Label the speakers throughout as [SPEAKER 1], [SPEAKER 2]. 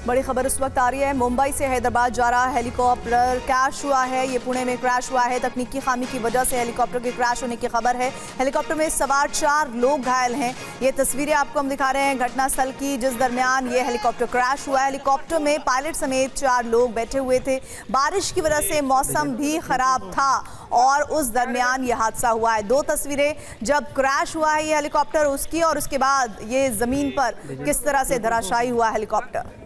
[SPEAKER 1] बड़ी खबर इस वक्त आ रही है। मुंबई से हैदराबाद जा रहा हेलीकॉप्टर क्रैश हुआ है। ये पुणे में क्रैश हुआ है। तकनीकी खामी की वजह से हेलीकॉप्टर के क्रैश होने की खबर है। हेलीकॉप्टर में सवार 4 लोग घायल हैं। ये तस्वीरें आपको हम दिखा रहे हैं घटनास्थल की, जिस दरमियान ये हेलीकॉप्टर क्रैश हुआ है। हेलीकॉप्टर में पायलट समेत 4 लोग बैठे हुए थे। बारिश की वजह से मौसम भी खराब था और उस दरमियान ये हादसा हुआ है। 2 तस्वीरें जब क्रैश हुआ है ये हेलीकॉप्टर, उसकी, और उसके बाद ये जमीन पर किस तरह से धराशायी हुआ हेलीकॉप्टर।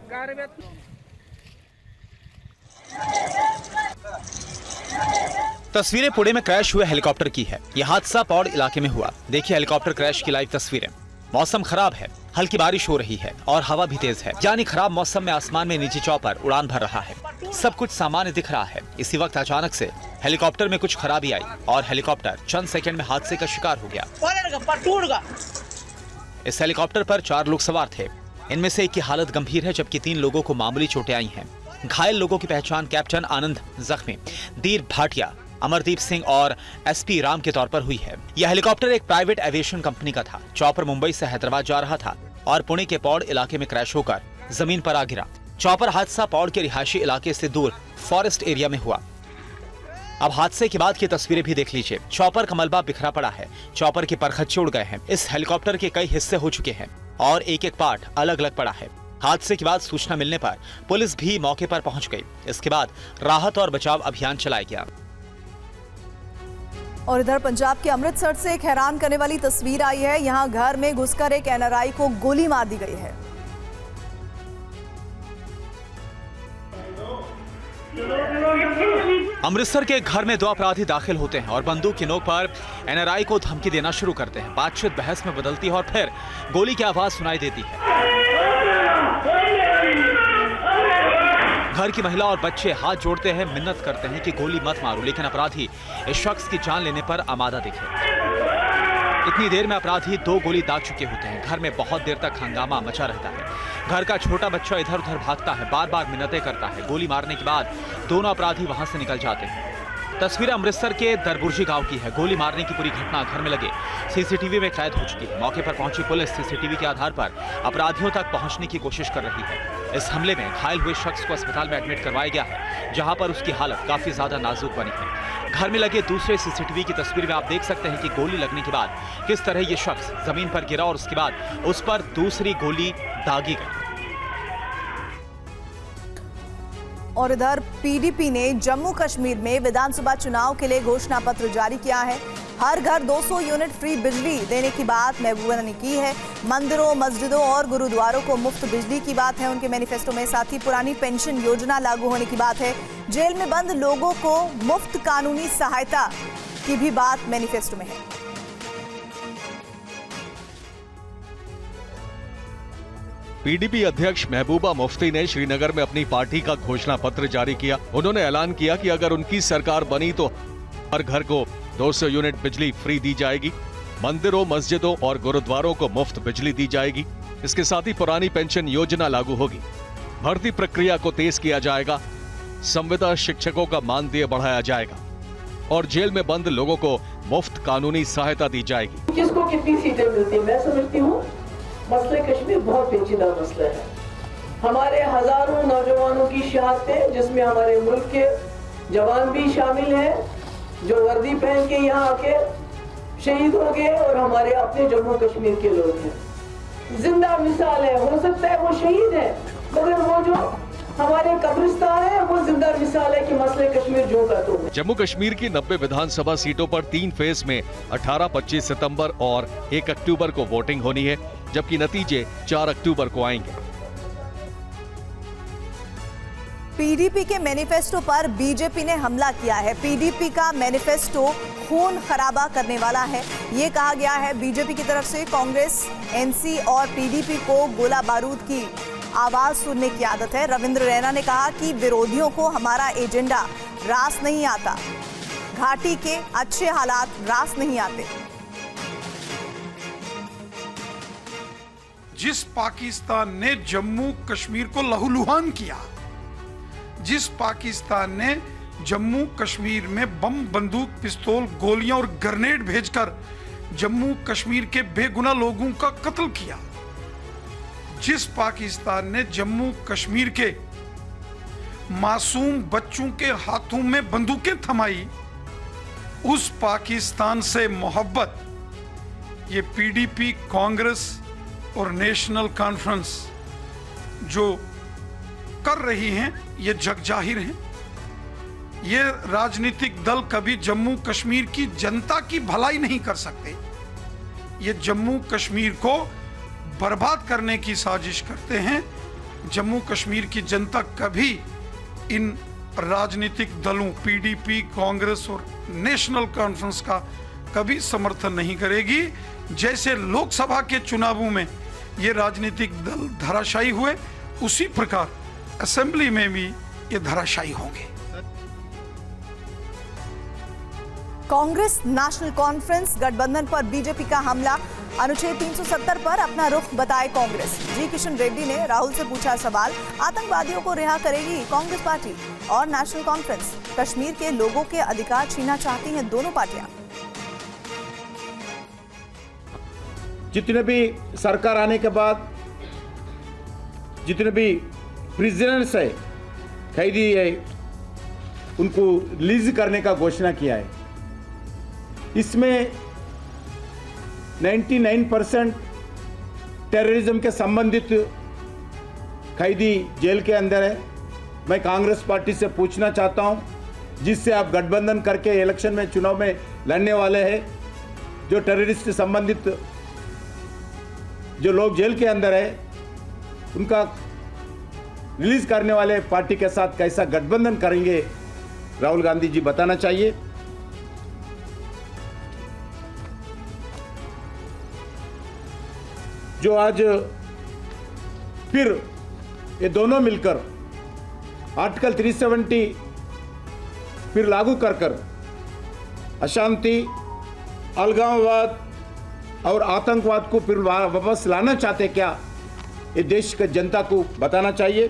[SPEAKER 2] तस्वीरें पुणे में क्रैश हुए हेलीकॉप्टर की है। यह हादसा पौड़ इलाके में हुआ। देखिए हेलीकॉप्टर क्रैश की लाइव तस्वीरें। मौसम खराब है, हल्की बारिश हो रही है और हवा भी तेज है, यानी खराब मौसम में आसमान में निजी चौपर उड़ान भर रहा है। सब कुछ सामान्य दिख रहा है। इसी वक्त अचानक से हेलीकॉप्टर में कुछ खराबी आई और हेलीकॉप्टर चंद सेकंड में हादसे का शिकार हो गया। इस हेलीकॉप्टर पर 4 लोग सवार थे। इनमें से एक की हालत गंभीर है, जबकि 3 लोगों को मामूली चोटें आई हैं। घायल लोगों की पहचान कैप्टन आनंद जख्मी, दीर भाटिया, अमरदीप सिंह और एसपी राम के तौर पर हुई है। यह हेलीकॉप्टर एक प्राइवेट एविएशन कंपनी का था। चॉपर मुंबई से हैदराबाद जा रहा था और पुणे के पौड़ इलाके में क्रैश होकर जमीन पर आ गिरा। चॉपर हादसा पौड़ के रिहायशी इलाके से दूर फॉरेस्ट एरिया में हुआ। अब हादसे के बाद की तस्वीरें भी देख लीजिए। चॉपर का मलबा बिखरा पड़ा है। चॉपर के परखच्चे उड़ गए हैं। इस हेलीकॉप्टर के कई हिस्से हो चुके हैं और एक-एक पार्ट अलग अलग पड़ा है। हादसे के बाद सूचना मिलने पर पुलिस भी मौके पर पहुंच गई। इसके बाद राहत और बचाव अभियान चलाया गया।
[SPEAKER 1] और इधर पंजाब के अमृतसर से एक हैरान करने वाली तस्वीर आई है। यहां घर में घुसकर एक एनआरआई को गोली मार दी गई है।
[SPEAKER 2] अमृतसर के घर में 2 अपराधी दाखिल होते हैं और बंदूक की नोक पर एनआरआई को धमकी देना शुरू करते हैं। बातचीत बहस में बदलती है और फिर गोली की आवाज सुनाई देती है। घर की महिला और बच्चे हाथ जोड़ते हैं, मिन्नत करते हैं कि गोली मत मारो, लेकिन अपराधी इस शख्स की जान लेने पर आमादा दिखे। इतनी देर में अपराधी 2 गोली दाग चुके होते हैं। घर में बहुत देर तक हंगामा मचा रहता है। घर का छोटा बच्चा इधर उधर भागता है, बार बार मिन्नतें करता है। गोली मारने के बाद दोनों अपराधी वहां से निकल जाते हैं। तस्वीर अमृतसर के दरबुर्जी गांव की है। गोली मारने की पूरी घटना घर में लगे सीसीटीवी में कैद हो चुकी है। मौके पर पहुंची पुलिस सीसीटीवी के आधार पर अपराधियों तक पहुंचने की कोशिश कर रही है। इस हमले में घायल हुए शख्स को अस्पताल में एडमिट करवाया गया है, जहां पर उसकी हालत काफी ज्यादा नाजुक बनी है। घर में लगे दूसरे सीसीटीवी की तस्वीर में आप देख सकते हैं कि गोली लगने के बाद किस तरह ये शख्स जमीन पर गिरा और उसके बाद उस पर दूसरी गोली दागी गई।
[SPEAKER 1] और इधर पीडीपी ने जम्मू कश्मीर में विधानसभा चुनाव के लिए घोषणा पत्र जारी किया है। हर घर 200 यूनिट फ्री बिजली देने की बात महबूबा ने की है। मंदिरों, मस्जिदों और गुरुद्वारों को मुफ्त बिजली की बात है उनके मैनिफेस्टो में। साथ ही पुरानी पेंशन योजना लागू होने की बात है। जेल में बंद लोगों को मुफ्त कानूनी सहायता की भी बात मैनिफेस्टो में है।
[SPEAKER 3] पीडीपी अध्यक्ष महबूबा मुफ्ती ने श्रीनगर में अपनी पार्टी का घोषणा पत्र जारी किया। उन्होंने ऐलान किया कि अगर उनकी सरकार बनी तो हर घर को 200 यूनिट बिजली फ्री दी जाएगी। मंदिरों, मस्जिदों और गुरुद्वारों को मुफ्त बिजली दी जाएगी। इसके साथ ही पुरानी पेंशन योजना लागू होगी। भर्ती प्रक्रिया को तेज किया जाएगा। संविदा शिक्षकों का मानदेय बढ़ाया जाएगा और जेल में बंद लोगों को मुफ्त कानूनी सहायता दी जाएगी।
[SPEAKER 4] किसको कितनी सीटें मिलती, मैं समझती हूँ मसले कश्मीर बहुत पेचीदा मसला है। हमारे हजारों नौजवानों की शहादतें, जिसमें हमारे मुल्क के जवान भी शामिल हैं, जो वर्दी पहन के यहाँ आके शहीद हो गए, और हमारे अपने जम्मू कश्मीर के लोग हैं। जिंदा मिसाल है। हो सकता है वो शहीद है, मगर वो जो हमारे कब्रिस्तान है वो जिंदा मिसाल है कि मसले कश्मीर जो का तो।
[SPEAKER 3] जम्मू कश्मीर की 90 विधानसभा सीटों पर 3 फेज में 18, 25 सितंबर और 1 अक्टूबर को वोटिंग होनी है, जबकि नतीजे 4 अक्टूबर को आएंगे।
[SPEAKER 1] पीडीपी के मैनिफेस्टो पर बीजेपी ने हमला किया है। पीडीपी का मैनिफेस्टो खून खराबा करने वाला है, ये कहा गया है बीजेपी की तरफ से। कांग्रेस, एनसी और पीडीपी को गोला बारूद की आवाज सुनने की आदत है। रविंद्र रैना ने कहा कि विरोधियों को हमारा एजेंडा रास नहीं आता, घाटी के अच्छे हालात रास नहीं आते।
[SPEAKER 5] जिस पाकिस्तान ने जम्मू कश्मीर को लहूलुहान किया, जिस पाकिस्तान ने जम्मू कश्मीर में बम, बंदूक, पिस्तौल, गोलियां और ग्रेनेड भेजकर जम्मू कश्मीर के बेगुनाह लोगों का कत्ल किया, जिस पाकिस्तान ने जम्मू कश्मीर के मासूम बच्चों के हाथों में बंदूकें थमाई, उस पाकिस्तान से मोहब्बत ये पीडीपी, कांग्रेस और नेशनल कॉन्फ्रेंस जो कर रही हैं, ये जग जाहिर हैं। ये राजनीतिक दल कभी जम्मू कश्मीर की जनता की भलाई नहीं कर सकते। ये जम्मू कश्मीर को बर्बाद करने की साजिश करते हैं। जम्मू कश्मीर की जनता कभी इन राजनीतिक दलों पीडीपी, कांग्रेस और नेशनल कॉन्फ्रेंस का कभी समर्थन नहीं करेगी। जैसे लोकसभा के चुनावों में ये राजनीतिक दल धराशायी हुए, उसी प्रकार असेंबली में भी ये धराशायी होंगे।
[SPEAKER 1] कांग्रेस नेशनल कॉन्फ्रेंस गठबंधन पर बीजेपी का हमला, अनुच्छेद 370 पर अपना रुख बताए कांग्रेस। जी किशन रेड्डी ने राहुल से पूछा सवाल, आतंकवादियों को रिहा करेगी कांग्रेस पार्टी और नेशनल कॉन्फ्रेंस? कश्मीर के लोगों के अधिकार छीनना चाहती हैं दोनों पार्टियां।
[SPEAKER 6] जितने भी सरकार आने के बाद जितने भी प्रिजनर्स है, कैदी है, उनको रिलीज करने का घोषणा किया है। इसमें 99% टेररिज्म के संबंधित कैदी जेल के अंदर है। मैं कांग्रेस पार्टी से पूछना चाहता हूं, जिससे आप गठबंधन करके इलेक्शन में, चुनाव में लड़ने वाले हैं, जो टेररिस्ट से संबंधित जो लोग जेल के अंदर है, उनका रिलीज करने वाले पार्टी के साथ कैसा गठबंधन करेंगे, राहुल गांधी जी बताना चाहिए। जो आज फिर ये दोनों मिलकर आर्टिकल 370 फिर लागू कर अशांति, अलगाववाद और आतंकवाद को फिर वापस लाना चाहते क्या, ये देश की जनता को बताना चाहिए।